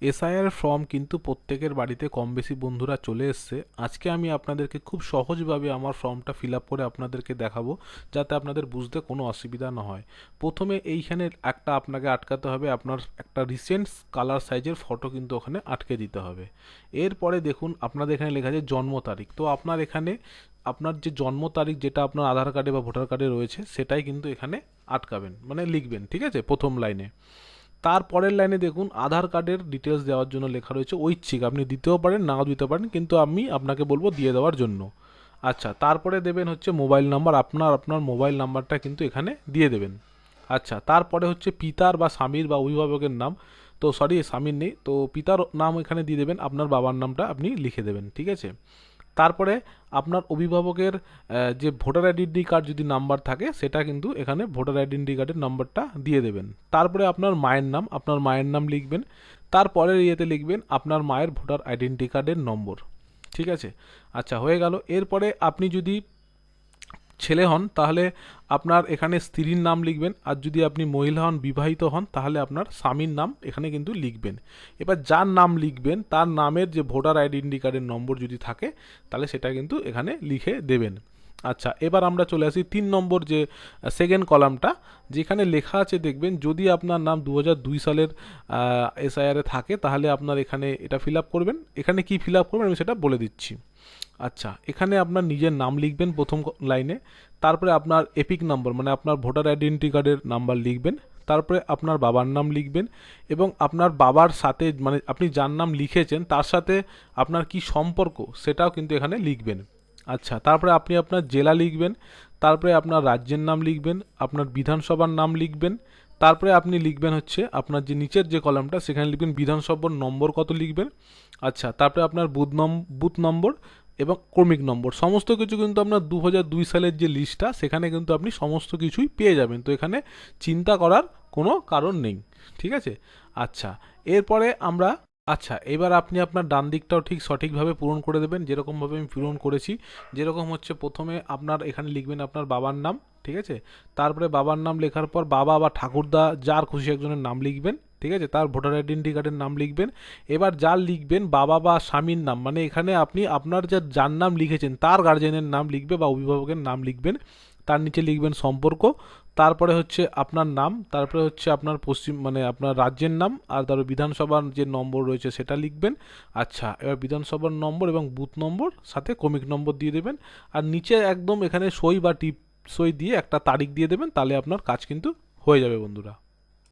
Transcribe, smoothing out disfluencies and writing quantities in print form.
SIR form কিন্তু প্রত্যেকের বাড়িতে কম বেশি বন্ধুরা চলে এসছে। আজকে আমি আপনাদেরকে খুব সহজভাবে আমার ফর্মটা ফিল আপ করে আপনাদেরকে দেখাবো, যাতে আপনাদের বুঝতে কোনো অসুবিধা না হয়। প্রথমে এইখানে একটা আপনাকে আটকাতে হবে, আপনার একটা রিসেন্ট কালার সাইজের ফটো কিন্তু ওখানে আটকে দিতে হবে। এরপরে দেখুন আপনাদের এখানে লেখা আছে জন্ম তারিখ। তো আপনার এখানে আপনার যে জন্ম তারিখ যেটা আপনার আধার কার্ডে বা ভোটার কার্ডে রয়েছে সেটাই কিন্তু এখানে আটকাবেন, মানে লিখবেন, ঠিক আছে, প্রথম লাইনে। তারপরের লাইনে দেখুন আধার কার্ডের ডিটেলস দেওয়ার জন্য লেখা রয়েছে ঐচ্ছিক, আপনি দিতেও পারেন নাও দিতে পারেন, কিন্তু আমি আপনাকে বলবো দিয়ে দেওয়ার জন্য। আচ্ছা, তারপরে দেবেন হচ্ছে মোবাইল নাম্বার, আপনার মোবাইল নাম্বারটা কিন্তু এখানে দিয়ে দেবেন। আচ্ছা, তারপরে হচ্ছে পিতার বা স্বামীর বা অভিভাবকের নাম, তো সরি স্বামীর নেই, তো পিতার নাম এখানে দিয়ে দেবেন, আপনার বাবার নামটা আপনি লিখে দেবেন, ঠিক আছে। তারপরে আপনার অভিভাবকের যে ভোটার আইডেন্টি কার্ড যদি নাম্বার থাকে সেটা কিন্তু এখানে ভোটার আইডেন্টি কার্ডের নাম্বারটা দিয়ে দেবেন। তারপরে আপনার মায়ের নাম লিখবেন। তারপরের ইয়েতে লিখবেন আপনার মায়ের ভোটার আইডেন্টি কার্ডের নম্বর, ঠিক আছে। আচ্ছা, হয়ে গেল। এরপরে আপনি যদি ছেলে হন তাহলে আপনার এখানে স্ত্রীর নাম লিখবেন, আর যদি আপনি মহিলা হন, বিবাহিত হন, তাহলে আপনার স্বামীর নাম এখানে কিন্তু লিখবেন। এবার যার নাম লিখবেন তার নামের যে ভোটার আইডেন্টি কার্ডের নম্বর যদি থাকে তাহলে সেটা কিন্তু এখানে লিখে দেবেন। আচ্ছা, এবার আমরা চলে আসি 3 নম্বর যে সেকেন্ড কলামটা, যেখানে লেখা আছে দেখবেন যদি আপনার নাম 2002 সালের এসআইআরে থাকে তাহলে আপনার এখানে এটা ফিল আপ করবেন। এখানে কি ফিল আপ করবেন আমি সেটা বলে দিচ্ছি। আচ্ছা, এখানে আপনার নিজের নাম লিখবেন প্রথম লাইনে, তারপরে আপনার এপিক নম্বর মানে আপনার ভোটার আইডেন্টি কার্ডের নাম্বার লিখবেন, তারপরে আপনার বাবার নাম লিখবেন এবং আপনার বাবার সাথে মানে আপনি যার নাম লিখেছেন তার সাথে আপনার কি সম্পর্ক সেটাও কিন্তু এখানে লিখবেন। আচ্ছা, তারপরে আপনি আপনার জেলা লিখবেন, তারপরে আপনার রাজ্যের নাম লিখবেন, আপনার বিধানসভার নাম লিখবেন, তারপরে আপনি লিখবেন হচ্ছে আপনার যে নিচের যে কলামটা সেখানে লিখবেন বিধানসভার নম্বর কত লিখবেন। আচ্ছা, তারপরে আপনার বুথ নম্বর এবং ক্রমিক নম্বর সমস্ত কিছু কিন্তু আপনার 2002 সালের যে লিস্টটা সেখানে কিন্তু আপনি সমস্ত কিছুই পেয়ে যাবেন, তো এখানে চিন্তা করার কোনো কারণ নেই, ঠিক আছে। আচ্ছা, এরপরে আমরা এবার আপনি আপনার ডান দিকটাও ঠিক সঠিকভাবে পূরণ করে দেবেন, যেরকমভাবে আমি পূরণ করেছি। যেরকম হচ্ছে প্রথমে আপনার এখানে লিখবেন আপনার বাবার নাম, ঠিক আছে। তারপরে বাবার নাম লেখার পর বাবা বা ঠাকুরদা যার খুশি একজনের নাম লিখবেন, ঠিক আছে, তার ভোটার আইডেন্টি কার্ডের নাম লিখবেন। এবার যার লিখবেন বাবা বা স্বামীর নাম, মানে এখানে আপনি আপনার যার নাম লিখেছেন তার গার্জেনের নাম লিখবে বা অভিভাবকের নাম লিখবেন। তার নিচে লিখবেন সম্পর্ক, তারপরে হচ্ছে আপনার নাম, তারপরে হচ্ছে আপনার মানে আপনার রাজ্যের নাম, আর তারপর বিধানসভার যে নম্বর রয়েছে সেটা লিখবেন। আচ্ছা, এবার বিধানসভার নম্বর এবং বুথ নম্বর সাথে ক্রমিক নম্বর দিয়ে দেবেন, আর নিচে একদম এখানে সই বা টিপ সই দিয়ে একটা তারিখ দিয়ে দেবেন, তাহলে আপনার কাজ কিন্তু হয়ে যাবে বন্ধুরা।